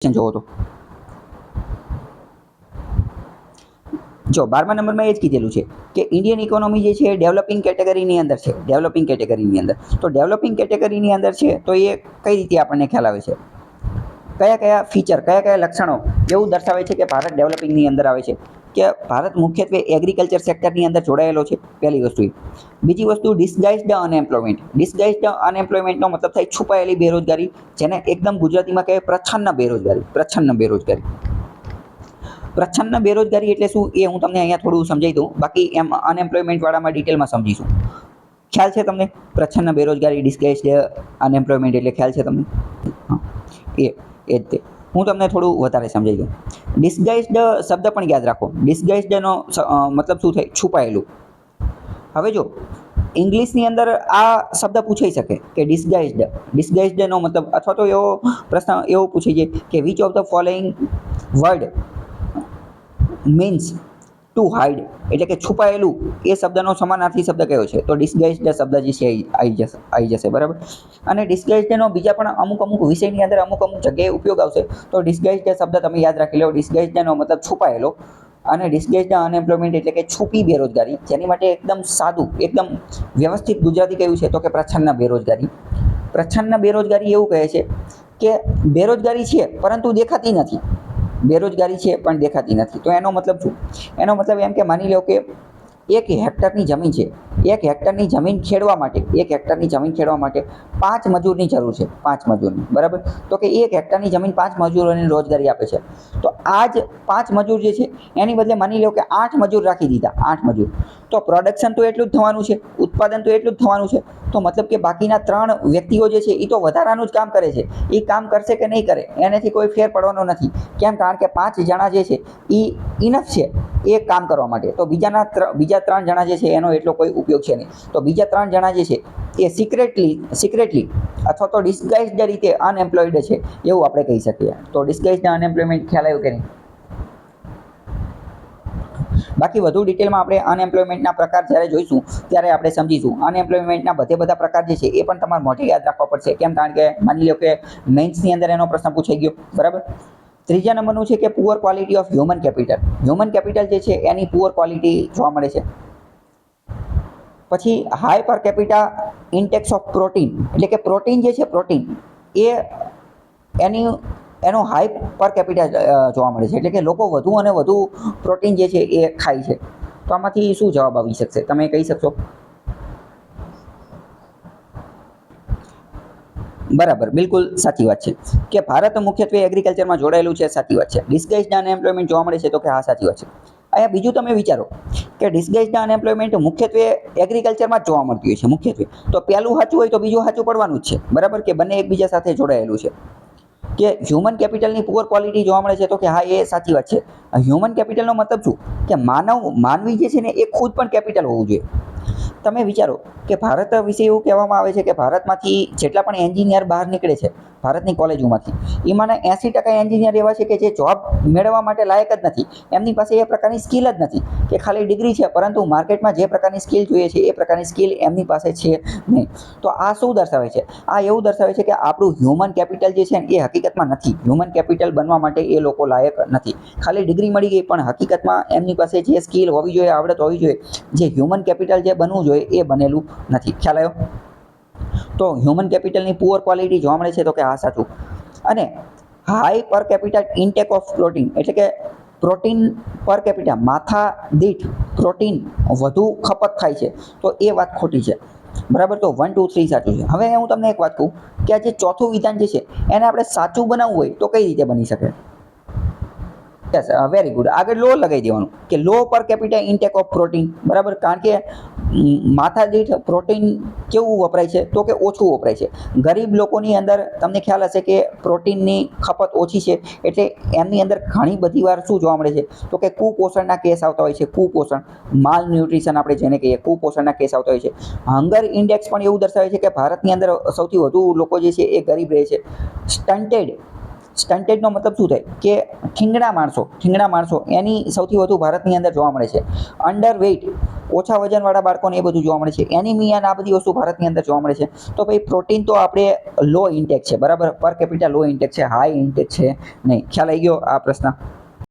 જોવો તો જો 12મા નંબરમાં એ જ કીધેલું છે કે ઇન્ડિયન ઇકોનોમી જે છે એ ડેવલપિંગ કેટેગરીની અંદર છે. ડેવલપિંગ કેટેગરીની અંદર તો ડેવલપિંગ કેટેગરીની અંદર છે તો એ કઈ રીતે આપણને ખ્યાલ આવે છે, કયા કયા ફીચર, કયા કયા લક્ષણો એવું દર્શાવે છે કે ભારત ડેવલપિંગની અંદર આવે છે, કે ભારત મુખ્યત્વે એગ્રીકલ્ચર સેક્ટરની અંદર જોડાયેલો છે. પહેલી વસ્તુ એ. બીજી વસ્તુ ડિસગાઇઝડ અનએમ્પ્લોયમેન્ટ. ડિસગાઇઝડ અનએમ્પ્લોયમેન્ટનો મતલબ થાય છુપાયેલી બેરોજગારી, જેને એકદમ ગુજરાતીમાં કહેવાય પ્રચ્છન્ન બેરોજગારી. પ્રચ્છન્ન બેરોજગારી. પ્રચ્છન્ન બેરોજગારી એટલે શું એ હું તમને અહીંયા થોડું સમજાવી દઉં, બાકી એમ અનએમ્પ્લોયમેન્ટ વાળામાં ડિટેલમાં સમજીશું. ખ્યાલ છે તમને પ્રચ્છન્ન બેરોજગારી, ડિસગાઇઝડ અનએમ્પ્લોયમેન્ટ એટલે ખ્યાલ છે તમને? હા, એ જ તે હું તમને થોડું વધારે સમજાવી દઉં. ડિસગાઇઝડ શબ્દ પણ યાદ રાખો. ડિસગાઇઝડનો મતલબ શું થાય? છુપાયેલું. હવે જો ઇંગ્લિશની અંદર આ શબ્દ પૂછાઈ શકે કે ડિસગાઇઝડ. ડિસગાઇઝડનો મતલબ અથવા તો એવો પ્રશ્ન એવો પૂછાઈ જાય કે which of the following word means to hide, એટલે કે છુપાયેલું, એ શબ્દનો સમાનાર્થી શબ્દ કયો છે? તો ડિસગાઇઝડ શબ્દ જે છે આવી જશે. બરાબર. અને ડિસગાઇઝડનો બીજા પણ અમુક વિષયની અંદર અમુક જગ્યાએ ઉપયોગ આવશે. તો ડિસગાઇઝડ શબ્દ તમે યાદ રાખી લો. ડિસગાઇઝડનો મતલબ છુપાયેલો, અને ડિસગાઇઝડ અનએમ્પ્લોયમેન્ટ એટલે કે છુપી બેરોજગારી, જેની માટે એકદમ સાદું, એકદમ વ્યવસ્થિત ગુજરાતી કયું છે? તો કે પ્રચ્છન્ન બેરોજગારી. પ્રચ્છન્ન બેરોજગારી એવું કહે છે કે બેરોજગારી છે પરંતુ દેખાતી નથી. બેરોજગારી છે પણ દેખાતી નથી. તો એનો મતલબ શું? એનો મતલબ એમ કે માની લો કે 1 હેક્ટરની જમીન છે. 1 હેક્ટરની જમીન ખેડવા માટે 1 હેક્ટરની જમીન ખેડવા માટે 5 મજૂરની જરૂર છે. 5 મજૂરની. બરાબર. તો કે 1 હેક્ટરની જમીન 5 મજૂરોને રોજગારી આપે છે. તો આ જ 5 મજૂર જે છે એની બદલે માની લો કે 8 મજૂર રાખી દીધા. 8 મજૂર. તો પ્રોડક્શન તો એટલું જ થવાનું છે, ઉત્પાદન તો એટલું જ થવાનું છે. તો મતલબ કે બાકીના 3 વ્યક્તિઓ જે છે એ તો વધારાનું જ કામ કરે છે. એ કામ કરશે કે નહીં કરે એનાથી કોઈ ફેર પડવાનો નથી. કેમ? કારણ કે 5 જણા જે છે એ ઇનફ છે એ કામ કરવા માટે. તો બીજા 3 જણા જે છે એનો એટલો કોઈ ઉપયોગ છે નહીં. તો બીજા 3 જણા જે છે એ સિક્રેટલી અથવા તો ડિસગાઇઝડ રીતે અનએમ્પ્લોયડ છે એવું આપણે કહી શકીએ. તો ડિસગાઇઝડ અનએમ્પ્લોયમેન્ટ ખ્યાલ આવ્યો કે નહીં? બાકી વધુ ડિટેલમાં આપણે અનએમ્પ્લોયમેન્ટના પ્રકાર જ્યારે જોઈશું ત્યારે આપણે સમજીશું. અનએમ્પ્લોયમેન્ટના બધા પ્રકાર જે છે એ પણ તમારે મોઢે યાદ રાખવા પડશે. કેમ? કારણ કે માની લો કે મેઇન્સની અંદર એનો પ્રશ્ન પૂછાઈ ગયો. બરાબર. ત્રીજા નંબરનું છે કે poor quality of human capital. Human capital જે છે એની પુઅર ક્વોલિટી જોવા મળે છે. પછી હાઈ પર કેપિટા ઇન્ટેક્સ ઓફ પ્રોટીન, એટલે કે પ્રોટીન જે છે, પ્રોટીન એ એનો હાઈ પર કેપિટા જોવા મળે છે. એટલે કે લોકો વધુ અને વધુ પ્રોટીન જે છે એ ખાય છે. તો આમાંથી શું જવાબ આવી શકશે? તમે કહી શકશો? બરાબર, બિલકુલ સાચી વાત છે કે ભારત મુખ્યત્વે એગ્રીકલ્ચરમાં જોડાયેલું છે. સાચી વાત છે. ડિસગાઇઝડ અનએમ્પ્લોયમેન્ટ જોવા મળે છે. તો કે હા, સાચી વાત છે. અહીંયા બીજું તમે વિચારો કે ડિસગાઇઝડ અનએમ્પ્લોયમેન્ટ મુખ્યત્વે એગ્રીકલ્ચરમાં જ જોવા મળતી હોય છે. મુખ્યત્વે તો પહેલું સાચું હોય તો બીજું સાચું પડવાનું જ છે. બરાબર, કે બંને એકબીજા સાથે જોડાયેલું છે. કે હ્યુમન કેપિટલની પુઅર ક્વોલિટી જોવા મળે છે. તો કે હા, એ સાચી વાત છે. હ્યુમન કેપિટલનો મતલબ શું? કે માનવી જે છે ને એ ખુદ પણ કેપિટલ હોવું જોઈએ. તમે વિચારો કે ભારત વિશે એવું કહેવામાં આવે છે કે ભારતમાંથી જેટલા પણ એન્જિનિયર બહાર નીકળે છે ભારતની કોલેજોમાંથી, એમાંના 80% એન્જિનિયર એવા છે કે જે જોબ મેળવવા માટે લાયક જ નથી. એમની પાસે એ પ્રકારની સ્કિલ જ નથી, કે ખાલી ડિગ્રી છે પરંતુ માર્કેટમાં જે પ્રકારની સ્કિલ જોઈએ છે એ પ્રકારની સ્કિલ એમની પાસે છે નહીં. તો આ શું દર્શાવે છે? આ એવું દર્શાવે છે કે આપણું હ્યુમન કેપિટલ જે છે એ હકીકતમાં નથી. હ્યુમન કેપિટલ બનવા માટે એ લોકો લાયક નથી. ખાલી ડિગ્રી મળી ગઈ પણ હકીકતમાં એમની પાસે જે સ્કિલ હોવી જોઈએ, આવડત હોવી જોઈએ, જે હ્યુમન કેપિટલ જે બનવું જોઈએ એ બનેલું નથી. ખ્યાલ આવ્યો? તો હ્યુમન કેપિટલની પુઅર ક્વોલિટી જોવા મળે છે. તો કે હા, સાચું. અને હાઈ પર કેપિટા ઇન્ટેક ઓફ પ્રોટીન, એટલે કે પ્રોટીન પર કેપિટા, માથા દીઠ પ્રોટીન વધુ ખપત થાય છે. તો એ વાત ખોટી છે. બરાબર. તો 1, 2, 3 સાચું છે. હવે હું તમને એક વાત કહું કે આ જે ચોથું વિધાન જે છે એને આપણે સાચું બનાવવું હોય તો કઈ રીતે બની શકે? Yes, very good. આગળ લો લગાવી દેવાનું કે લો પર કેપિટા ઇન્ટેક ઓફ પ્રોટીન. બરાબર. કારણ કે માથા દીઠ પ્રોટીન કેવું વપરાય છે? તો કે ઓછું વપરાય છે. ગરીબ લોકોની અંદર તમને ખ્યાલ હશે કે પ્રોટીનની ખપત ઓછી છે, એટલે એમની અંદર ઘણી બધી વાર શું જોવા મળે છે? તો કે કુપોષણના કેસ આવતા હોય છે. કુપોષણ, માલ ન્યુટ્રિશન આપણે જેને કહીએ, કુપોષણના કેસ આવતા હોય છે. હંગર ઇન્ડેક્સ પણ એવું દર્શાવે છે કે ભારતની અંદર સૌથી વધુ લોકો જે છે એ ગરીબ રહે છે. સ્ટન્ટેડનો મતલબ શું થાય કે ઠીંગણા માણસો એની સૌથી વધુ ભારતની અંદર જોવા મળે છે. અંડર વેઇટ, ઓછા વજનવાળા બાળકોને એ બધું જોવા મળે છે. એનિમિયા અને આ બધી વસ્તુ ભારતની અંદર જોવા મળે છે. તો ભાઈ પ્રોટીન તો આપણે લો ઇન્ટેક છે, બરાબર, પર કેપિટા લો ઇન્ટેક છે, હાઈ ઇન્ટેક છે નહીં. ખ્યાલ આવી ગયો આ પ્રશ્ન?